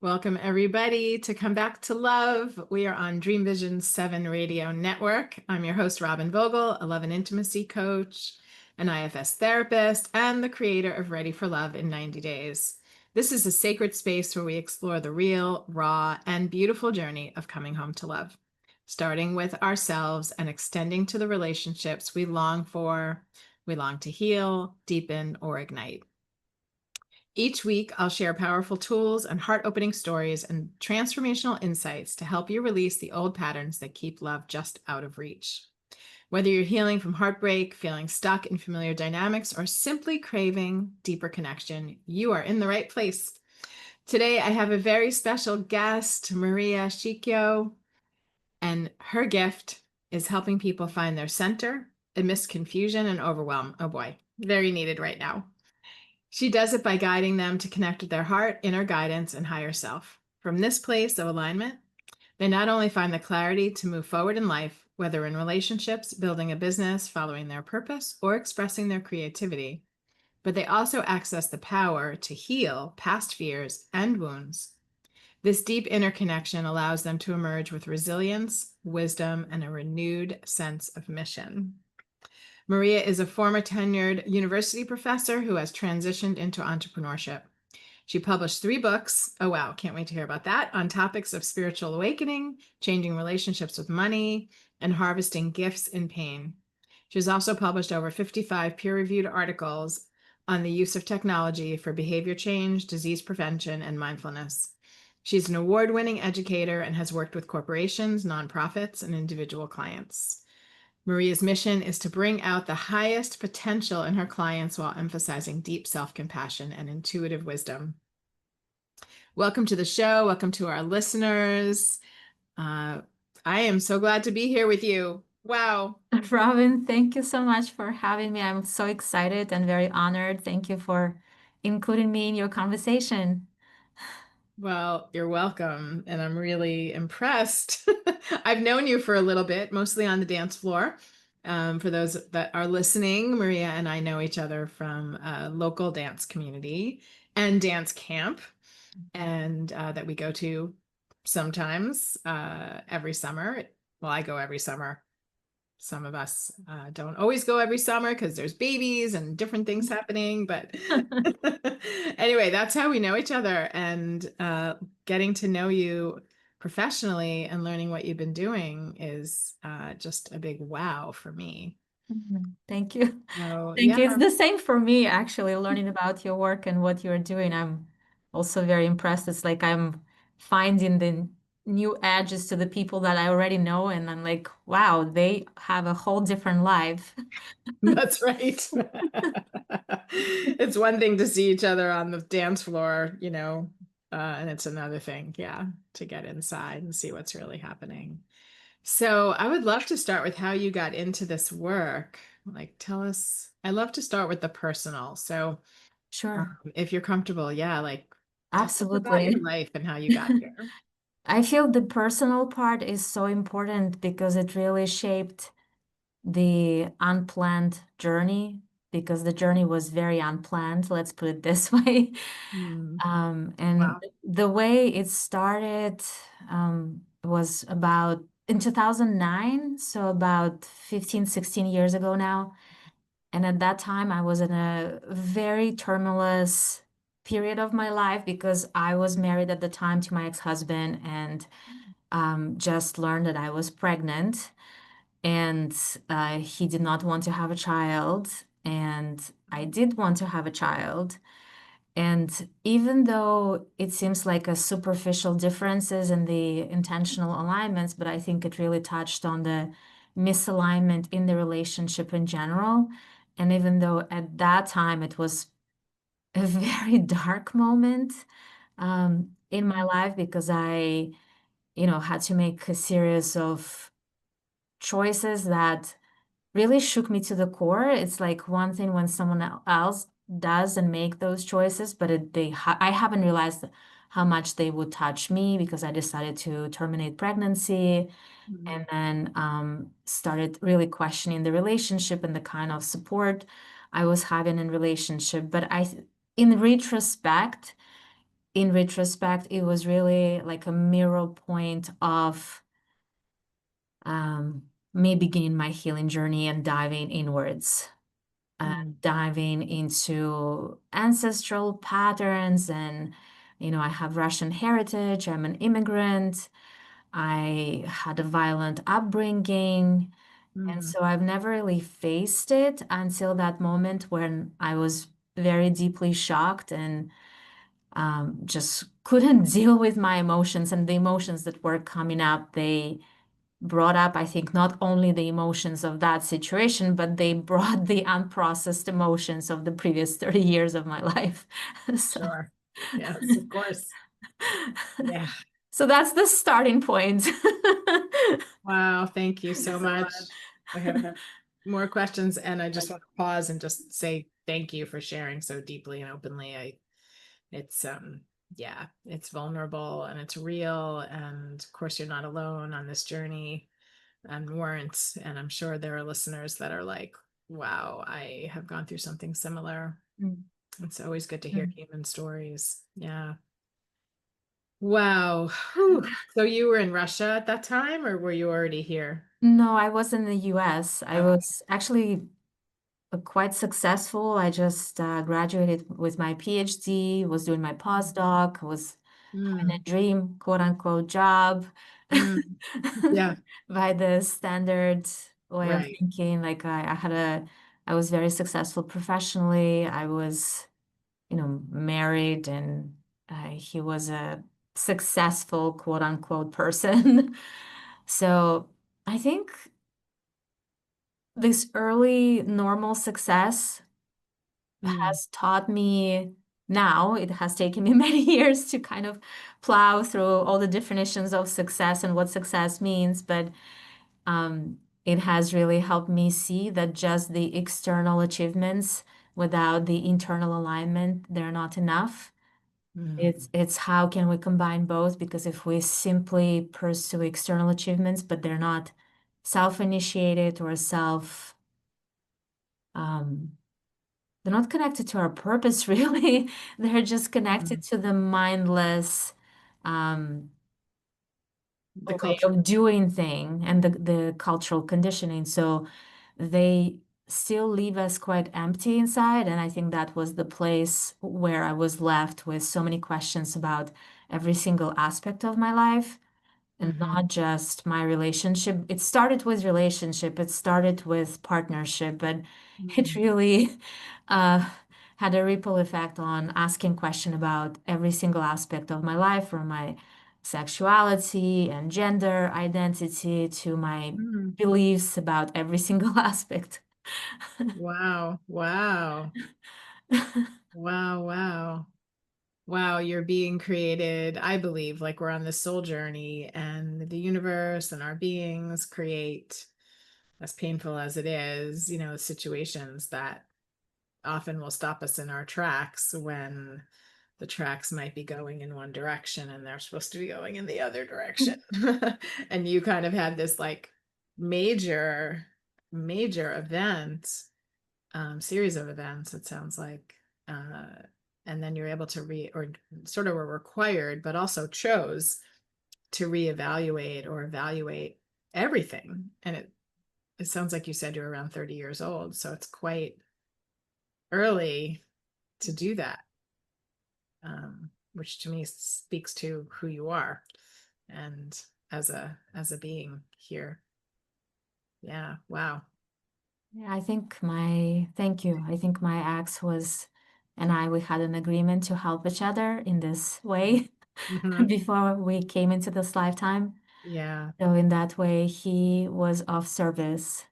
Welcome, everybody, to Come Back to Love. We are on Dream Vision 7 Radio Network. I'm your host, Robyn Vogel, a love and intimacy coach, an IFS therapist, and the creator of Ready for Love in 90 Days. This is a sacred space where we explore the real, raw, and beautiful journey of coming home to love, starting with ourselves and extending to the relationships we long for, we long to heal, deepen, or ignite. Each week, I'll share powerful tools and heart-opening stories and transformational insights to help you release the old patterns that keep love just out of reach. Whether you're healing from heartbreak, feeling stuck in familiar dynamics, or simply craving deeper connection, you are in the right place. Today, I have a very special guest, Mariya Shiyko, and her gift is helping people find their center amidst confusion and overwhelm. Oh boy, very needed right now. She does it by guiding them to connect with their heart, inner guidance, and higher self. From this place of alignment, they not only find the clarity to move forward in life, whether in relationships, building a business, following their purpose, or expressing their creativity, but they also access the power to heal past fears and wounds. This deep inner connection allows them to emerge with resilience, wisdom, and a renewed sense of mission. Mariya is a former tenured university professor who has transitioned into entrepreneurship. She published 3 books. Oh, wow. Can't wait to hear about that on topics of spiritual awakening, changing relationships with money, and harvesting gifts in pain. She has also published over 55 peer-reviewed articles on the use of technology for behavior change, disease prevention, and mindfulness. She's an award-winning educator and has worked with corporations, nonprofits, and individual clients. Mariya's mission is to bring out the highest potential in her clients while emphasizing deep self-compassion and intuitive wisdom. Welcome to the show. Welcome to our listeners. I am so glad to be here with you. Wow. Robyn, thank you so much for having me. I'm so excited and very honored. Thank you for including me in your conversation. Well, you're welcome. And I'm really impressed. I've known you for a little bit, mostly on the dance floor. For those that are listening, Mariya and I know each other from a local dance community and dance camp, and that we go to sometimes every summer. Well, I go every summer. Some of us don't always go every summer because there's babies and different things happening. But anyway, that's how we know each other. And getting to know you professionally and learning what you've been doing is just a big wow for me. Thank you. So, Thank yeah. you. It's the same for me, actually, learning about your work and what you're doing. I'm also very impressed. It's like I'm finding the new edges to the people that I already know, and I'm like, wow, they have a whole different life. That's right. It's one thing to see each other on the dance floor, and it's another thing, yeah, to get inside and see what's really happening. So I would love to start with how you got into this work. Like, tell us, I love to start with the personal. So, Sure, if you're comfortable, yeah, like tell us about your absolutely. life and how you got here. I feel the personal part is so important because it really shaped the unplanned journey, because the journey was very unplanned, let's put it this way. Hmm. And Wow. the way it started was about in 2009, so about 15, 16 years ago now. And at that time, I was in a very tumultuous period of my life because I was married at the time to my ex-husband and just learned that I was pregnant. And he did not want to have a child. And I did want to have a child. And even though it seems like a superficial differences in the intentional alignments, but I think it really touched on the misalignment in the relationship in general. And even though at that time it was a very dark moment in my life because I, had to make a series of choices that really shook me to the core. It's like one thing when someone else does and make those choices, but I haven't realized how much they would touch me because I decided to terminate pregnancy Mhm. and then started really questioning the relationship and the kind of support I was having in relationship. But in retrospect, in retrospect, it was really like a mirror point of me beginning my healing journey and diving inwards, Mm, diving into ancestral patterns. And, I have Russian heritage, I'm an immigrant, I had a violent upbringing. And mm, so I've never really faced it until that moment when I was very deeply shocked and just couldn't deal with my emotions and the emotions that were coming up. They brought up, I think, not only the emotions of that situation, but they brought the unprocessed emotions of the previous 30 years of my life. So, sure. Yes, of course. Yeah. so that's the starting point. Wow. Thank you so So much. much. I have more questions, and I just want to pause and just say thank you for sharing so deeply and openly. It's yeah, it's vulnerable and it's real, and of course you're not alone on this journey and weren't. And I'm sure there are listeners that are like, wow, I have gone through something similar. Mm. It's always good to hear Mm. human stories. Yeah. Wow. Whew. So you were in Russia at that time, or were you already here? No, I was in the US. I Okay. was actually quite successful. I just graduated with my PhD, was doing my postdoc, was having a Mm, dream, quote unquote, job mm, yeah, by the standard way of right. thinking. Like I was very successful professionally. I was, married, and he was a successful, quote unquote, person. So I think this early normal success Mm, has taught me now, it has taken me many years to kind of plow through all the definitions of success and what success means, but it has really helped me see that just the external achievements without the internal alignment, they're not enough. mm, It's how can we combine both? Because if we simply pursue external achievements, but they're not self-initiated or um, they're not connected to our purpose, really. They're just connected mm. to the mindless um, The way culture. of doing thing and the cultural conditioning. So they still leave us quite empty inside. And I think that was the place where I was left with so many questions about every single aspect of my life and Mhm, not just my relationship. It started with relationship, it started with partnership, but it mm, really uh, had a ripple effect on asking question about every single aspect of my life, from my sexuality and gender identity to my mm. beliefs about every single aspect. Wow. Wow. Wow. Wow. Wow, you're being created, I believe, like we're on this soul journey, and the universe and our beings create, as painful as it is, situations that often will stop us in our tracks when the tracks might be going in one direction and they're supposed to be going in the other direction. And you kind of had this like major, major event, series of events, it sounds like. And then you're able to or sort of were required, but also chose to reevaluate or evaluate everything. And it sounds like you said you're around 30 years old, so it's quite early to do that, which to me speaks to who you are and as a being here. Yeah, wow. Yeah, thank you. I think my ex and we had an agreement to help each other in this way Mhm. before we came into this lifetime. Yeah, So in that way, he was of service.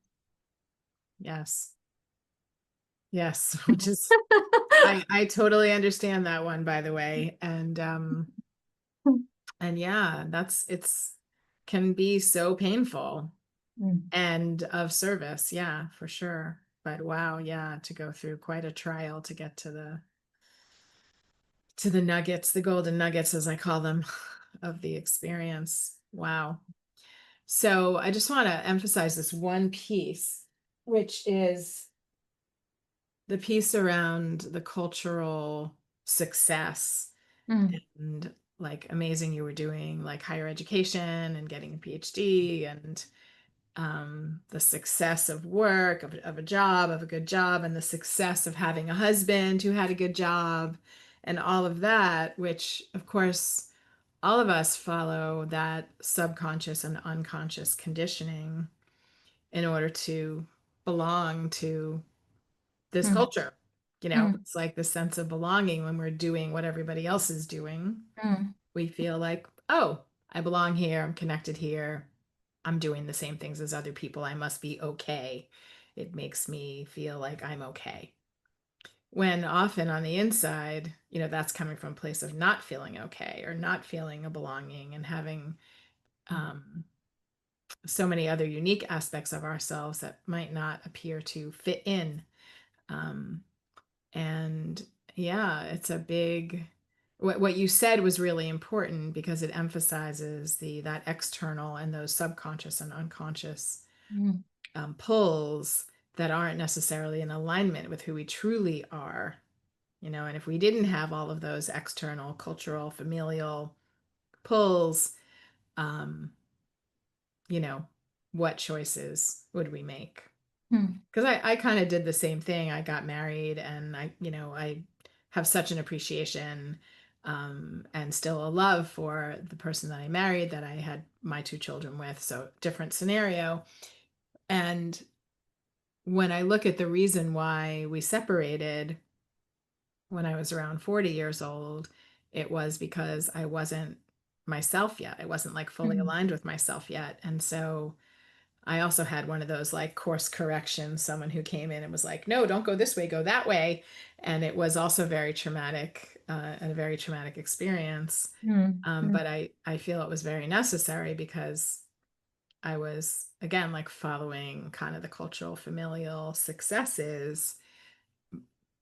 yes, yes, which is I totally understand that one, by the way. And yeah, it's can be so painful Mm. and of service, yeah, for sure. But wow, yeah, to go through quite a trial to get to the nuggets, the golden nuggets, as I call them, of the experience. Wow. So I just want to emphasize this one piece, which is the piece around the cultural success Mm, and like amazing you were doing like higher education and getting a PhD and the success of work, of a job, of a good job, and the success of having a husband who had a good job, and all of that, which, of course, all of us follow that subconscious and unconscious conditioning in order to belong to this mm, culture. You know, mm, it's like the sense of belonging when we're doing what everybody else is doing. mm, We feel like, oh, I belong here, I'm connected here, I'm doing the same things as other people, I must be okay. It makes me feel like I'm okay. When often on the inside, that's coming from a place of not feeling okay or not feeling a belonging and having um, so many other unique aspects of ourselves that might not appear to fit in. Um, and yeah, it's a big, what you said was really important because it emphasizes that external and those subconscious and unconscious mm, pulls that aren't necessarily in alignment with who we truly are. And if we didn't have all of those external cultural familial pulls, um, you know, what choices would we make? mm, Because I kind of did the same thing. I got married and I have such an appreciation and still a love for the person that I married that I had my two children with. So different scenario. And when I look at the reason why we separated when I was around 40 years old, it was because I wasn't myself yet. I wasn't like fully mm, aligned with myself yet. And so I also had one of those like course corrections, someone who came in and was like, no, don't go this way, go that way. And it was also very traumatic, and a very traumatic experience. mm, mm. But I feel it was very necessary because I was, again, like following kind of the cultural familial successes,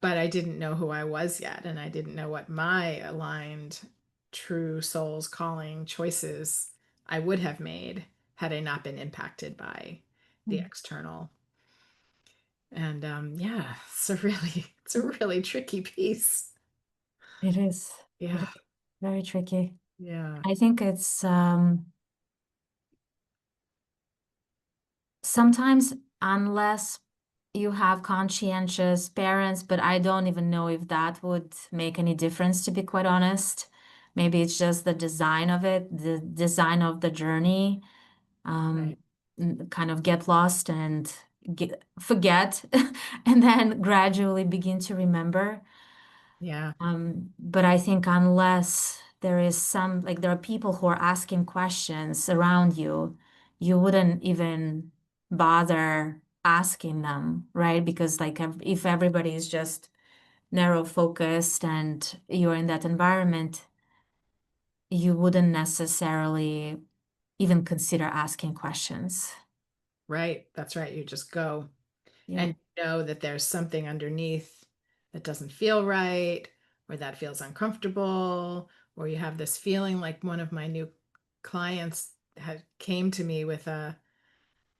but I didn't know who I was yet. And I didn't know what my aligned true soul's calling choices I would have made had I not been impacted by the Mm. external. And yeah, it's a really tricky piece. It is. It Yeah, is very tricky. yeah, I think it's sometimes unless you have conscientious parents, but I don't even know if that would make any difference, to be quite honest. Maybe it's just the design of it, the design of the journey. right. Um, kind of get lost and forget, and then gradually begin to remember. Yeah, But I think unless there is some, like there are people who are asking questions around you, you wouldn't even bother asking them, right? Because like if everybody is just narrow focused and you're in that environment, you wouldn't necessarily even consider asking questions. right. That's right. You just go Yeah. and you know that there's something underneath that doesn't feel right, or that feels uncomfortable, or you have this feeling like one of my new clients had came to me with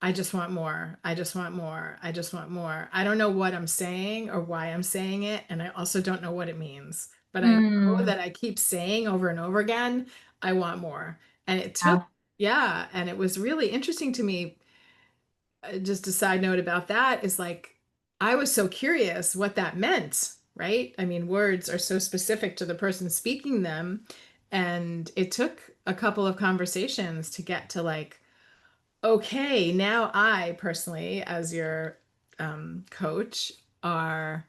I just want more. I just want more. I just want more. I don't know what I'm saying or why I'm saying it. And I also don't know what it means. But I know Mm, that I keep saying over and over again, I want more. And it took, yeah. yeah. And it was really interesting to me. Just a side note about that is like, I was so curious what that meant, right? I mean, words are so specific to the person speaking them. And it took a couple of conversations to get to like, okay, now I personally, as your coach, are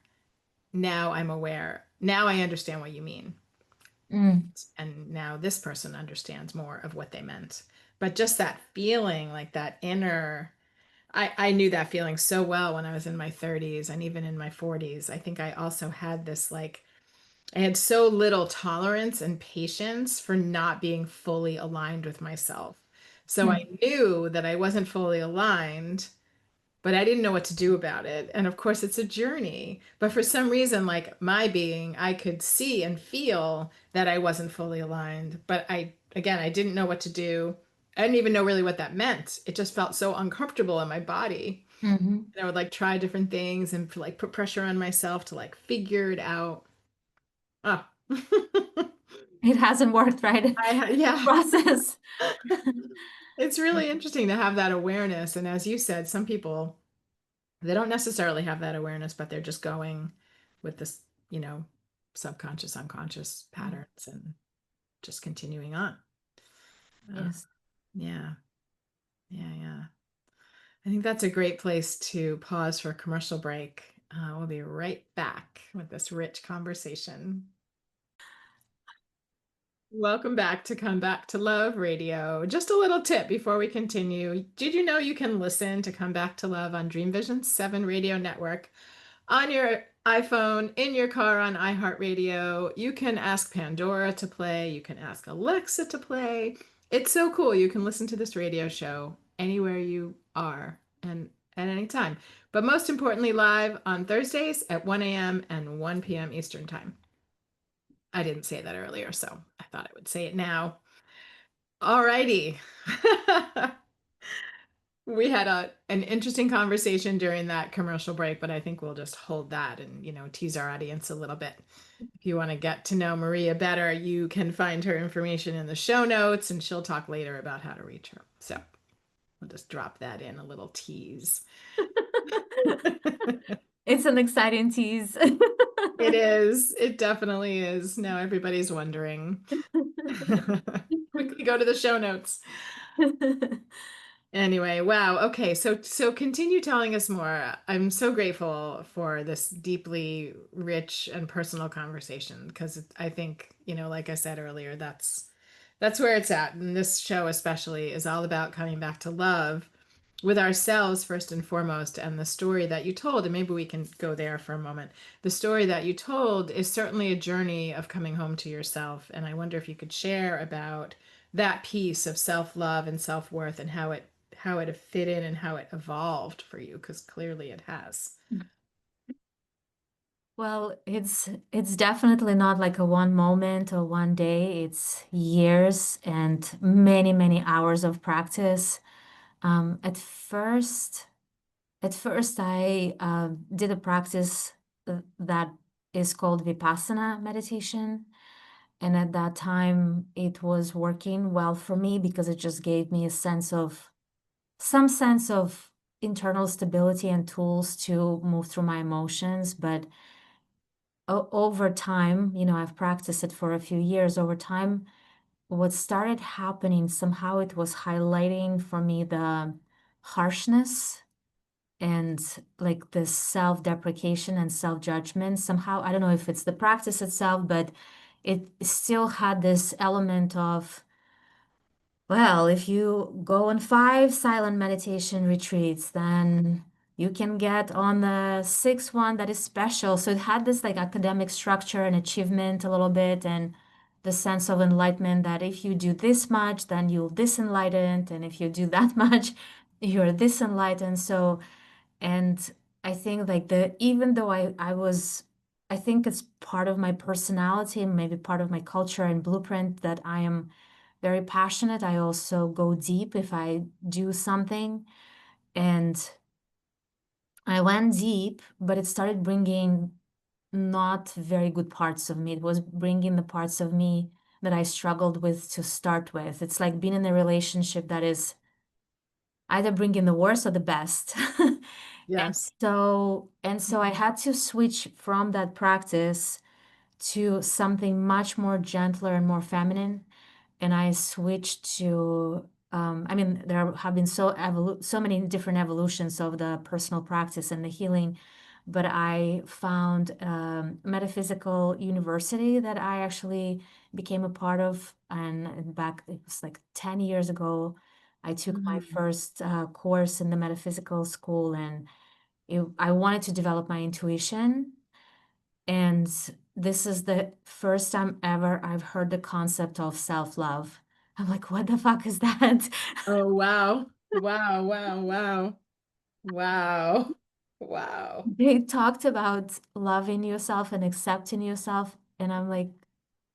now I'm aware. Now I understand what you mean. Mm, And now this person understands more of what they meant. But just that feeling, like that inner, I knew that feeling so well when I was in my 30s and even in my 40s. I think I also had this like, I had so little tolerance and patience for not being fully aligned with myself. So I mm, knew that I wasn't fully aligned, but I didn't know what to do about it. And of course, it's a journey. But for some reason, like my being, I could see and feel that I wasn't fully aligned. But again, I didn't know what to do. I didn't even know really what that meant. It just felt so uncomfortable in my body. mhm. And I would like try different things and like put pressure on myself to like figure it out. Oh. It hasn't worked, right? Yeah. Process. It's really interesting to have that awareness. And as you said, some people, they don't necessarily have that awareness, but they're just going with this, you know, subconscious, unconscious patterns and just continuing on. Uh, Yes. yeah, yeah. I think that's a great place to pause for a commercial break. We'll be right back with this rich conversation. Welcome back to Come Back to Love Radio. Just a little tip before we continue. Did you know you can listen to Come Back to Love on Dream Vision 7 Radio Network on your iPhone, in your car on iHeartRadio? You can ask Pandora to play, you can ask Alexa to play. It's so cool. You can listen to this radio show anywhere you are and at any time. But most importantly, live on Thursdays at 1 a.m. and 1 p.m. Eastern Time. I didn't say that earlier, so I thought I would say it now. All righty. We had an interesting conversation during that commercial break, but I think we'll just hold that and, tease our audience a little bit. If you want to get to know Mariya better, you can find her information in the show notes, and she'll talk later about how to reach her. So we'll just drop that in, a little tease. It's an exciting tease. It is. It definitely is. Now everybody's wondering. Quickly go to the show notes. Anyway, wow. Okay, so continue telling us more. I'm so grateful for this deeply rich and personal conversation because I think, like I said earlier, that's where it's at. And this show especially is all about coming back to love with ourselves first and foremost. And the story that you told, and maybe we can go there for a moment. The story that you told is certainly a journey of coming home to yourself. And I wonder if you could share about that piece of self-love and self-worth and how it fit in and how it evolved for you, because clearly it has. Well, it's definitely not like a one moment or one day. It's years and many, many hours of practice. Um, at first, at first, I did a practice that is called Vipassana meditation. And at that time, it was working well for me because it just gave me some sense of internal stability and tools to move through my emotions. But over time, I've practiced it for a few years. Over time, what started happening, somehow it was highlighting for me the harshness and like the self-deprecation and self-judgment. Somehow, I don't know if it's the practice itself, but it still had this element of, well, if you go on 5 silent meditation retreats, then you can get on the sixth one that is special. So it had this like academic structure and achievement a little bit, and the sense of enlightenment that if you do this much, then you'll this enlightened, and if you do that much, you're this enlightened. So, and I think like even though I think it's part of my personality and maybe part of my culture and blueprint that I am very passionate. I also go deep if I do something. And I went deep, but it started bringing not very good parts of me. It was bringing the parts of me that I struggled with to start with. It's like being in a relationship that is either bringing the worst or the best. And Yes. so I had to switch from that practice to something much more gentler and more feminine. And I switched to, I mean, there have been so many different evolutions of the personal practice and the healing, but I found metaphysical university that I actually became a part of. And back, it was like 10 years ago, I took my Mhm. first course in the metaphysical school, and I wanted to develop my intuition. And this is the first time ever I've heard the concept of self-love. I'm like, what the fuck is that? Oh, wow. Wow, wow, wow. Wow. Wow. They talked about loving yourself and accepting yourself. And I'm like,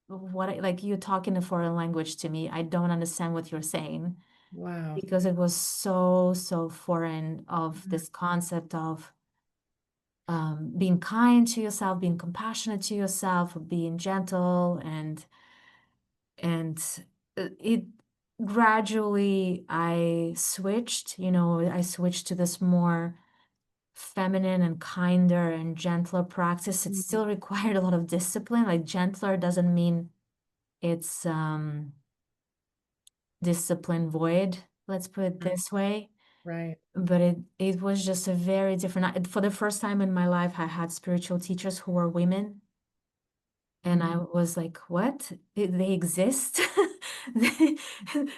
like you're talking a foreign language to me. I don't understand what you're saying Wow. because it was so, so foreign of this concept of being kind to yourself, being compassionate to yourself, being gentle, and it gradually I switched, I switched to this more feminine and kinder and gentler practice. It Mm, still required a lot of discipline. Like gentler doesn't mean it's discipline void, let's put it mm, this way. right. But it was just a very different. For the first time in my life, I had spiritual teachers who were women. And I Mm, was like, what? They exist? They-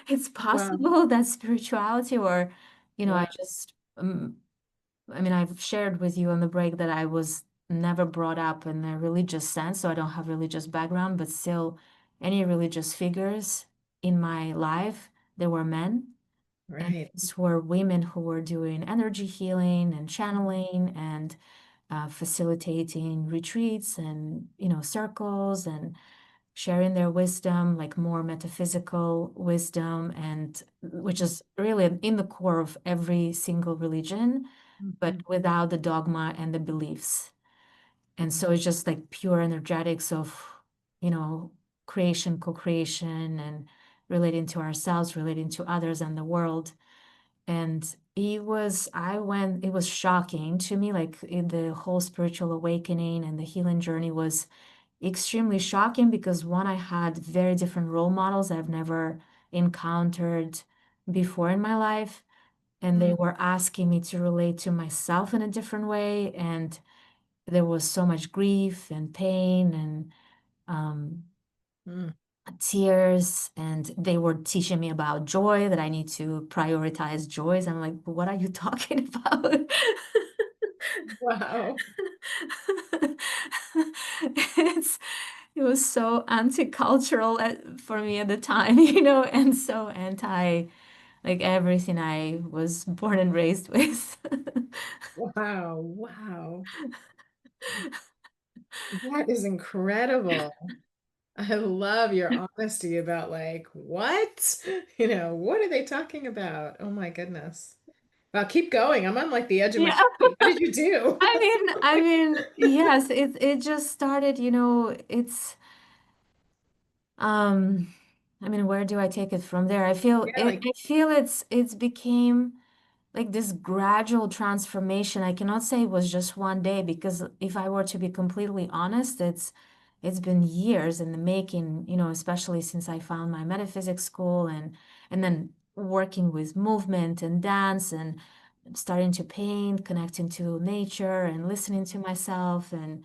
It's wow. possible that spirituality, or, I Wow. just, I mean, I've shared with you on the break that I was never brought up in a religious sense, so I don't have religious background, but still, any religious figures in my life, they were men. And Right. these were women who were doing energy healing and channeling and facilitating retreats and, circles and sharing their wisdom, like more metaphysical wisdom, and which is really in the core of every single religion, but Mhm. without the dogma and the beliefs. And so it's just like pure energetics of, you know, creation, co-creation, and relating to ourselves, relating to others and the world. And it was shocking to me, like in the whole spiritual awakening and the healing journey was extremely shocking because one, I had very different role models I've never encountered before in my life. And they Mm, were asking me to relate to myself in a different way. And there was so much grief and pain and um, mm. tears. And they were teaching me about joy, that I need to prioritize joys. I'm like, what are you talking about? Wow. It's it was so anti-cultural for me at the time, and so anti like everything I was born and raised with. Wow. Wow. That is incredible. I love your honesty about like, what? What are they talking about? Oh my goodness. Well, keep going. I'm on like the edge of my Yeah. seat. What did you do? Yes, it just started, um where do I take it from there? Yeah, like, I feel it's became like this gradual transformation. I cannot say it was just one day because if I were to be completely honest, it's been years in the making, especially since I found my metaphysics school and then working with movement and dance and starting to paint, connecting to nature and listening to myself and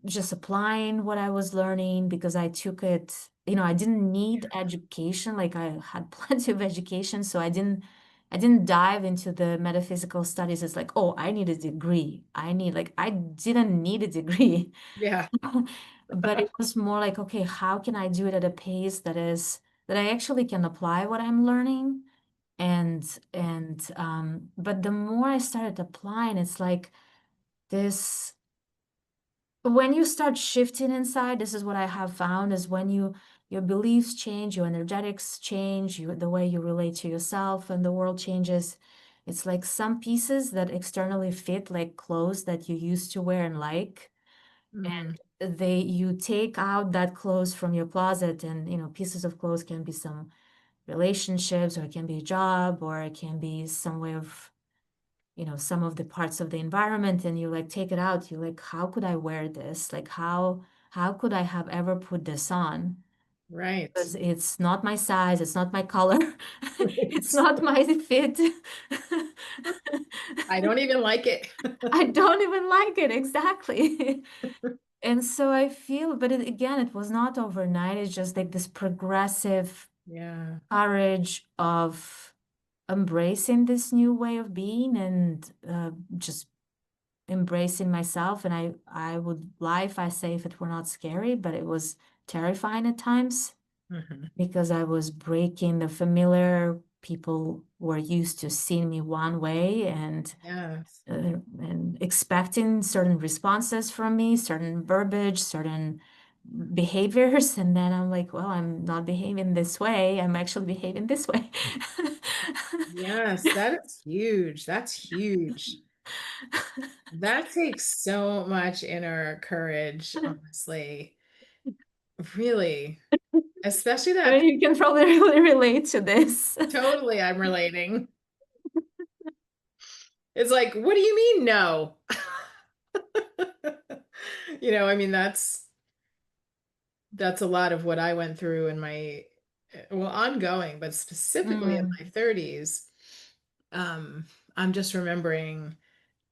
just applying what I was learning because I took it, I didn't need education. Like I had plenty of education, so I didn't dive into the metaphysical studies. It's like, oh, I need a degree. I didn't need a degree. yeah. But it was more like, okay, how can I do it at a pace that I actually can apply what I'm learning? But the more I started applying, it's like this when you start shifting inside, this is what I have found is when your beliefs change, your energetics change, the way you relate to yourself and the world changes. It's like some pieces that externally fit like clothes that you used to wear and like, Mm, and you take out that clothes from your closet, and pieces of clothes can be some relationships, or it can be a job, or it can be some way of some of the parts of the environment, and you like take it out, you're like, how could I wear this? Like how could I have ever put this on? right. Because it's not my size, it's not my color, it's Right. not my fit. I don't even like it. I don't even like it, exactly. And so I feel, but again, it was not overnight. It's just like this progressive Yeah. courage of embracing this new way of being and just embracing myself. And I would lie if I say if it were not scary, but it was terrifying at times Mhm. because I was breaking the familiar. People were used to seeing me one way Yes. and expecting certain responses from me, certain verbiage, certain behaviors. And then I'm like, well, I'm not behaving this way. I'm actually behaving this way. Yes, that is huge. That's huge. That takes so much inner courage, honestly. Really. Especially I that mean, you can probably really relate to this. totally I'm relating. It's like, what do you mean no? I mean that's a lot of what I went through in my well, ongoing, but specifically in Mm, my 30s. Um, I'm just remembering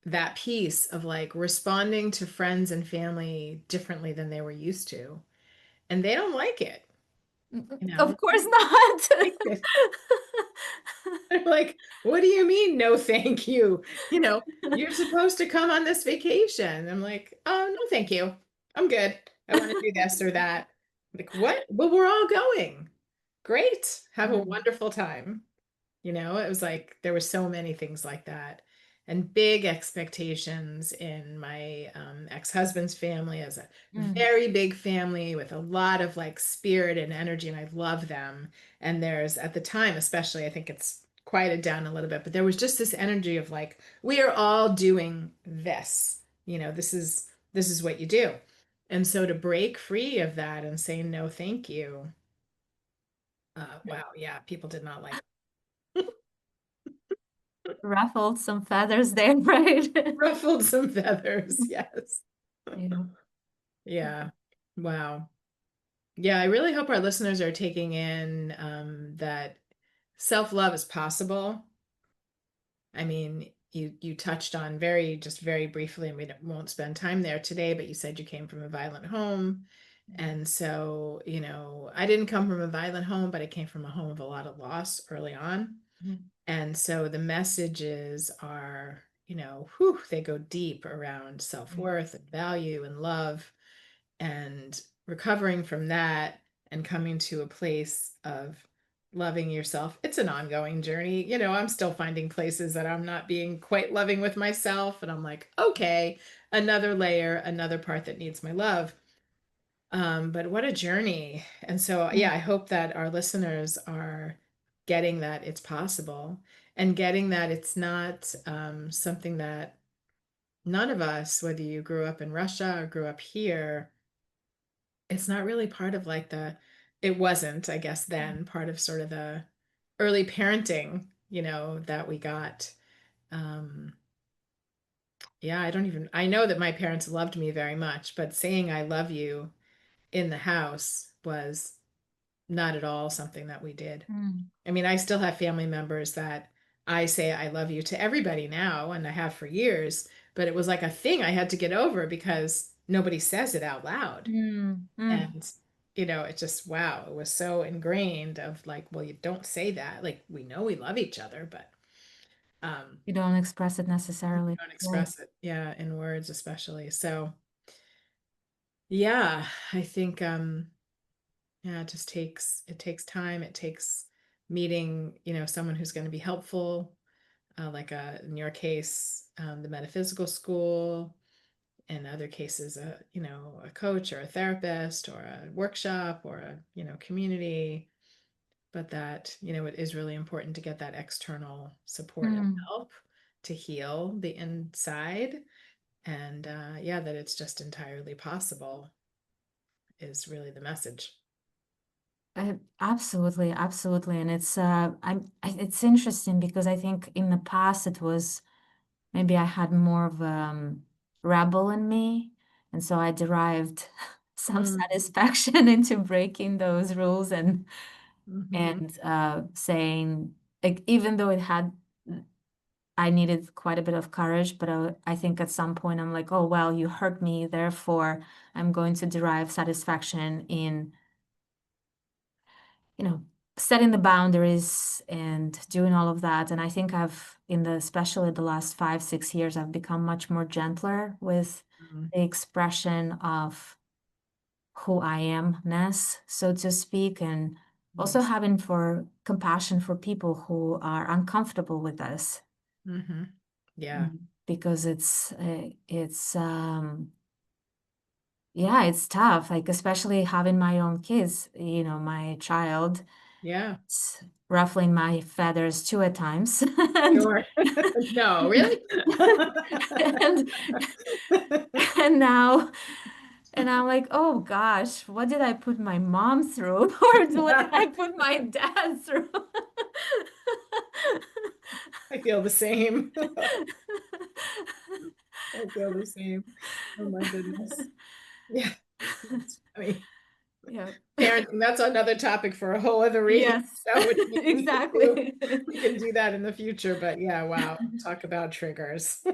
that piece of like responding to friends and family differently than they were used to. And they don't like it, of course not. like it. They're like, what do you mean, no, thank you? You're supposed to come on this vacation. I'm like, oh, no, thank you. I'm good. I want to do this or that. Like, what? Well, we're all going. Great. Have a Mm, wonderful time. It was like there were so many things like that, and big expectations in my ex-husband's family as a mm, very big family with a lot of like spirit and energy, and I love them. And there's at the time, especially, I think it's quieted down a little bit, but there was just this energy of like, we are all doing this. This is what you do. And so to break free of that and say no, thank you. Wow, yeah, people did not like ruffled some feathers there, right? ruffled some feathers. Yes. Yeah. Yeah. Wow. Yeah, I really hope our listeners are taking in that self-love is possible. I mean, you touched on just very briefly, and we won't spend time there today, but you said you came from a violent home. And so, I didn't come from a violent home, but I came from a home of a lot of loss early on. Mhm. And so the messages are, whew, they go deep around Right. self-worth and value and love, and recovering from that and coming to a place of loving yourself. It's an ongoing journey. I'm still finding places that I'm not being quite loving with myself. And I'm like, okay, another layer, another part that needs my love. But what a journey. And so, Mm, yeah, I hope that our listeners are getting that it's possible and getting that it's not something that none of us, whether you grew up in Russia or grew up here, it's not really part of like it wasn't, I guess, then part of sort of the early parenting, that we got. Um, yeah, I know that my parents loved me very much, but saying I love you in the house was not at all something that we did. mm, I mean, I still have family members that I say I love you to everybody now, and I have for years, but it was like a thing I had to get over because nobody says it out loud. mm, mm. And, it just, wow, it was so ingrained of like, well, you don't say that. Like, we know we love each other, but You don't express it we necessarily. don't Right. express it. Yeah, in words especially. So, yeah, I think yeah, it takes time. It takes meeting, someone who's going to be helpful, like in your case, the metaphysical school, in other cases, a coach or a therapist or a workshop or a, community. But that, it is really important to get that external support and Mm. help to heal the inside. And yeah, that it's just entirely possible is really the message. Absolutely, absolutely. And it's interesting because I think in the past it was maybe I had more of rebel in me, and so I derived some Mm, satisfaction into breaking those rules and mhm, saying like even though it had I needed quite a bit of courage, but I think at some point I'm like, oh well, you hurt me, therefore I'm going to derive satisfaction in setting the boundaries and doing all of that. And I think especially the last 5, 6 years, I've become much more gentler with mm, the expression of who I am-ness, so to speak, and also yes. having for compassion for people who are uncomfortable with this. Hmm. Yeah. Because yeah, it's tough, like especially having my own kids, my child. Yeah. ruffling my feathers too at times. And, Sure. No, really? and and now and I'm like, oh gosh, what did I put my mom through? Or what did I put my dad through? I feel the same. I feel the same. Oh my goodness. Yeah. That's funny. Yeah. Parenting, that's another topic for a whole other radio Yes, show, which we can do. exactly. We can do that in the future, but yeah, wow. Talk about triggers.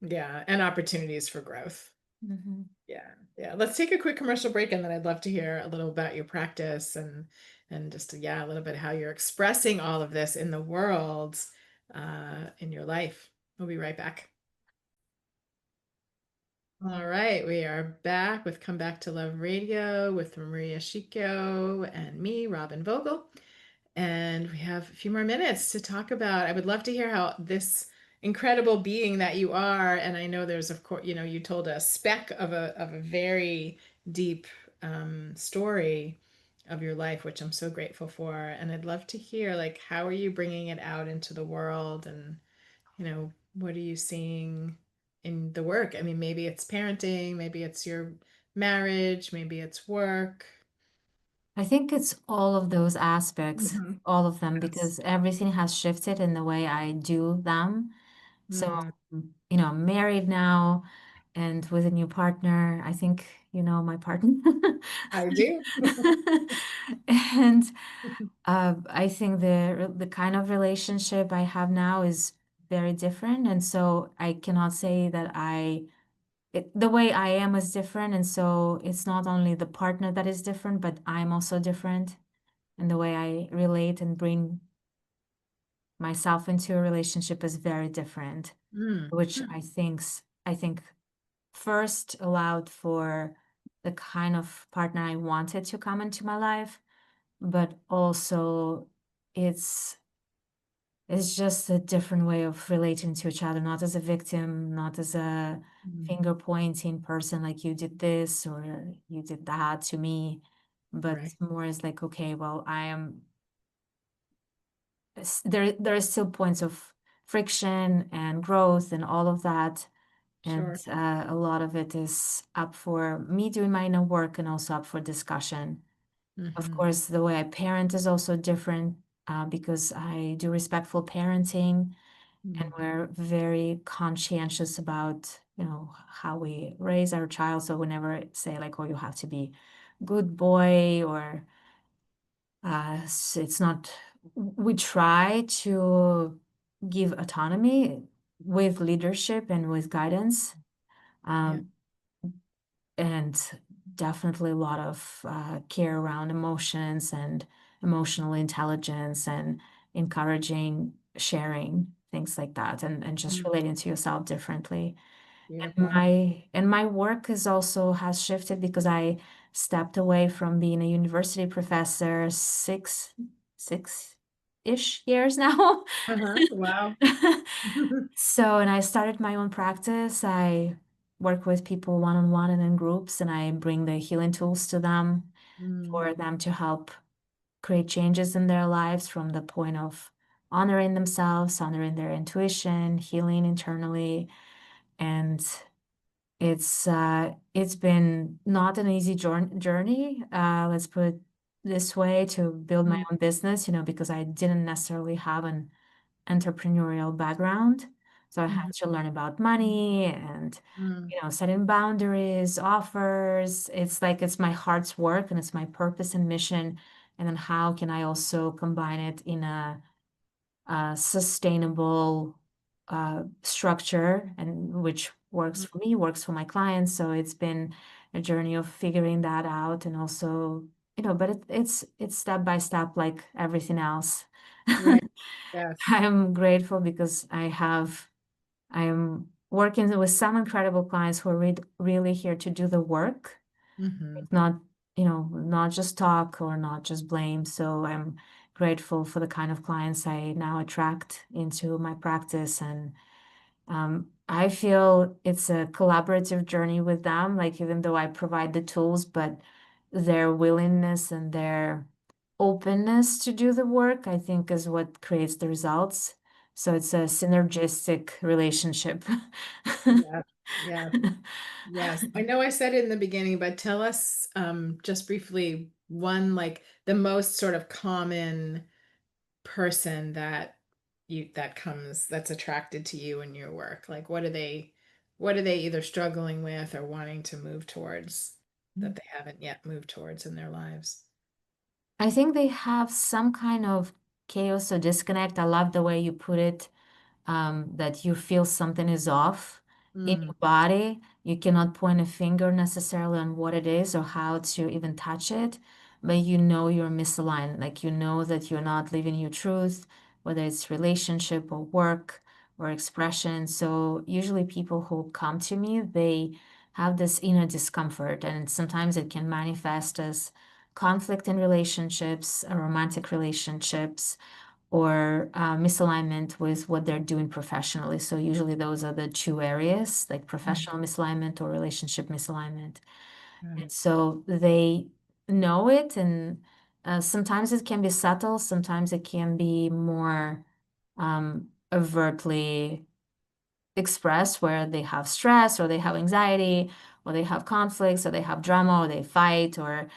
Yeah, and opportunities for growth. Mhm. Yeah, yeah. Let's take a quick commercial break, and then I'd love to hear a little about your practice and just yeah, a little bit how you're expressing all of this in the world, in your life. We'll be right back. All right, we are back with Come Back to Love Radio with Mariya Shiyko and me, Robyn Vogel. And we have a few more minutes to talk about. I would love to hear how this incredible being that you are, and I know there's, of course, you told a speck of a very deep story of your life, which I'm so grateful for. And I'd love to hear, like, how are you bringing it out into the world, and what are you seeing in the work? I mean, maybe it's parenting, maybe it's your marriage, maybe it's work. I think it's all of those aspects, Mhm. all of them, Yes. because everything has shifted in the way I do them. So, Mm, I'm married now and with a new partner. I think you know my partner. I do. And I think the kind of relationship I have now is very different. And so I cannot say that the way I am is different. And so it's not only the partner that is different, but I'm also different. And the way I relate and bring myself into a relationship is very different, Mm, which mm, I think first allowed for the kind of partner I wanted to come into my life, but also it's it's just a different way of relating to each other, not as a victim, not as a mm. finger pointing person like you did this or you did that to me, but Right. more as like, okay, well, there are still points of friction and growth and all of that. And Sure. a lot of it is up for me doing my inner work and also up for discussion. Of Hmm. course, the way I parent is also different because I do respectful parenting and Mm. we're very conscientious about, how we raise our child. So we never say like, oh, you have to be good boy or it's not, we try to give autonomy with leadership and with guidance. Yeah. Um, and definitely a lot of care around emotions and emotional intelligence and encouraging sharing things like that and just Mm. relating to yourself differently. And Beautiful. my work is also has shifted because I stepped away from being a university professor six-ish years now. Uh-huh. Wow. So, and I started my own practice. I work with people one-on-one and in groups, and I bring the healing tools to them Mm. for them to help create changes in their lives from the point of honoring themselves, honoring their intuition, healing internally. And it's been not an easy journey, let's put it this way, to build my Mm. own business, because I didn't necessarily have an entrepreneurial background. So I had Mhm. to learn about money and, Mm. setting boundaries, offers. It's like it's my heart's work and it's my purpose and mission. And then how can I also combine it in a sustainable structure and which works Mm. for me, works for my clients. So it's been a journey of figuring that out and also, but it's step by step like everything else. Right. Yes. I'm grateful because I am working with some incredible clients who are really here to do the work, Hmm. not, not just talk or not just blame. So I'm grateful for the kind of clients I now attract into my practice. And I feel it's a collaborative journey with them, like even though I provide the tools, but their willingness and their openness to do the work, I think, is what creates the results. So it's a synergistic relationship. Yeah. Yeah. Yes. I know I said it in the beginning, but tell us just briefly one like the most sort of common person that that's attracted to you in your work. Like what are they either struggling with or wanting to move towards that they haven't yet moved towards in their lives? I think they have some kind of chaos or disconnect. I love the way you put it, that you feel something is off in Mm, your body. You cannot point a finger necessarily on what it is or how to even touch it, but you know you're misaligned. Like you know that you're not living your truth, whether it's relationship or work or expression. So usually people who come to me, they have this inner discomfort, and sometimes it can manifest as conflict in relationships, romantic relationships, or misalignment with what they're doing professionally. So usually those are the two areas, like mm, professional misalignment or relationship misalignment. right. And so they know it, and sometimes it can be subtle, sometimes it can be more overtly express, where they have stress or they have anxiety or they have conflicts or they have drama or they fight, or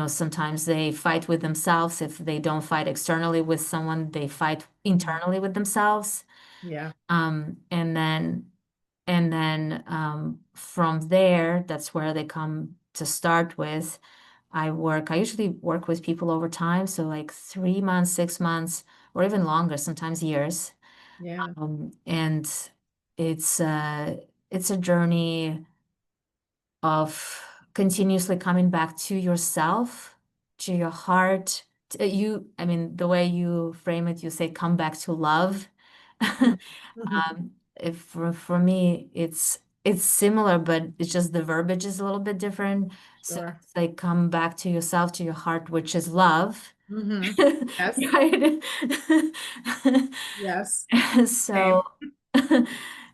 sometimes they fight with themselves. If they don't fight externally with someone, they fight Mm, internally with themselves. yeah. And then from there, that's where they come to start with. I usually work with people over time, so like 3 months, 6 months, or even longer, sometimes years. Yeah. And it's a journey of continuously coming back to yourself, to your heart. I mean, the way you frame it, you say, come back to love. Mm. Mhm. If for me, it's similar, but it's just the verbiage is a little bit different. So Sure. it's like come back to yourself, to your heart, which is love, Yes. right? Yes. So, Same.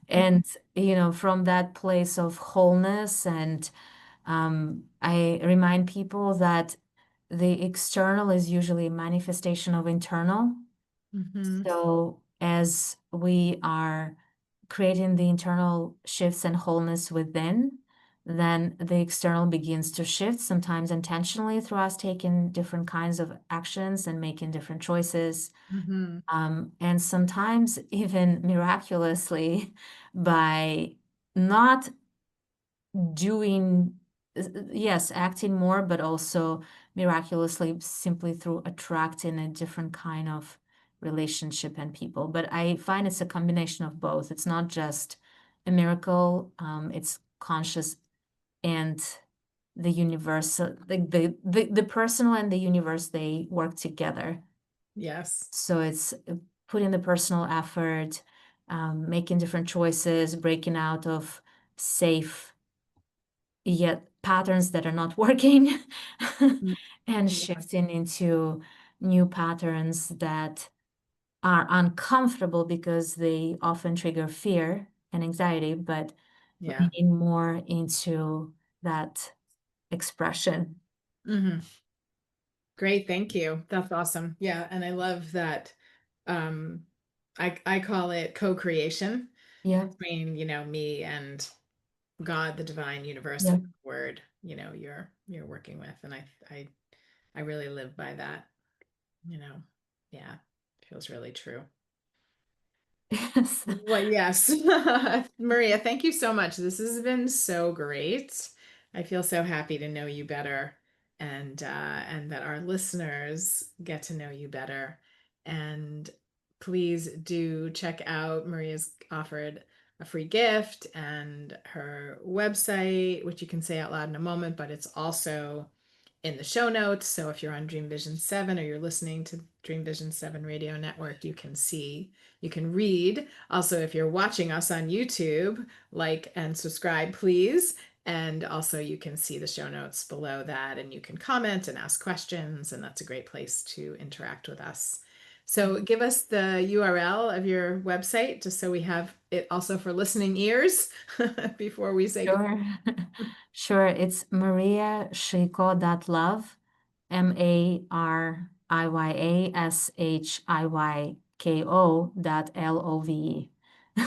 and from that place of wholeness, and I remind people that the external is usually a manifestation of internal. Hmm. So, as we are creating the internal shifts and wholeness within, then the external begins to shift, sometimes intentionally through us taking different kinds of actions and making different choices, Hmm. and sometimes even miraculously by not doing, yes, acting more, but also miraculously simply through attracting a different kind of relationship and people. But I find it's a combination of both. It's not just a miracle, it's conscious, and the universal, like the personal and the universe, they work together. Yes. So it's putting the personal effort, making different choices, breaking out of safe yet patterns that are not working, Mm. and Yeah. shifting into new patterns that are uncomfortable because they often trigger fear and anxiety, but Yeah. leaning more into that expression. Hmm. Great. Thank you. That's awesome. Yeah. And I love that. Um, I call it co-creation Yeah, between, me and God, the divine universe, yeah. whatever word, you're working with. And I really live by that, you know. Yeah. Feels really true. Yes. Well, yes. Mariya, thank you so much. This has been so great. I feel so happy to know you better and that our listeners get to know you better. And please do check out Mariya's offered a free gift and her website, which you can say out loud in a moment, but it's also in the show notes. So if you're on Dream Vision 7 or you're listening to Dream Vision 7 Radio Network, you can read. Also, if you're watching us on YouTube, like and subscribe, please. And also, you can see the show notes below that, and you can comment and ask questions, and that's a great place to interact with us. So, give us the URL of your website just so we have it also for listening ears before we say goodbye. Sure. Sure. It's Mariya Shiyko.love, Mariya IYASHIYKO.LOVE.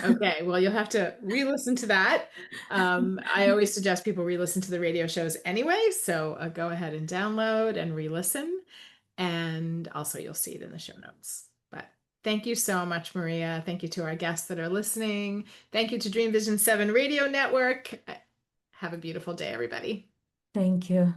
Okay, well, you'll have to re-listen to that. I always suggest people re-listen to the radio shows anyway, so go ahead and download and re-listen, and also you'll see it in the show notes. But thank you so much, Mariya. Thank you to our guests that are listening. Thank you to Dream Vision 7 Radio Network. Have a beautiful day, everybody. Thank you.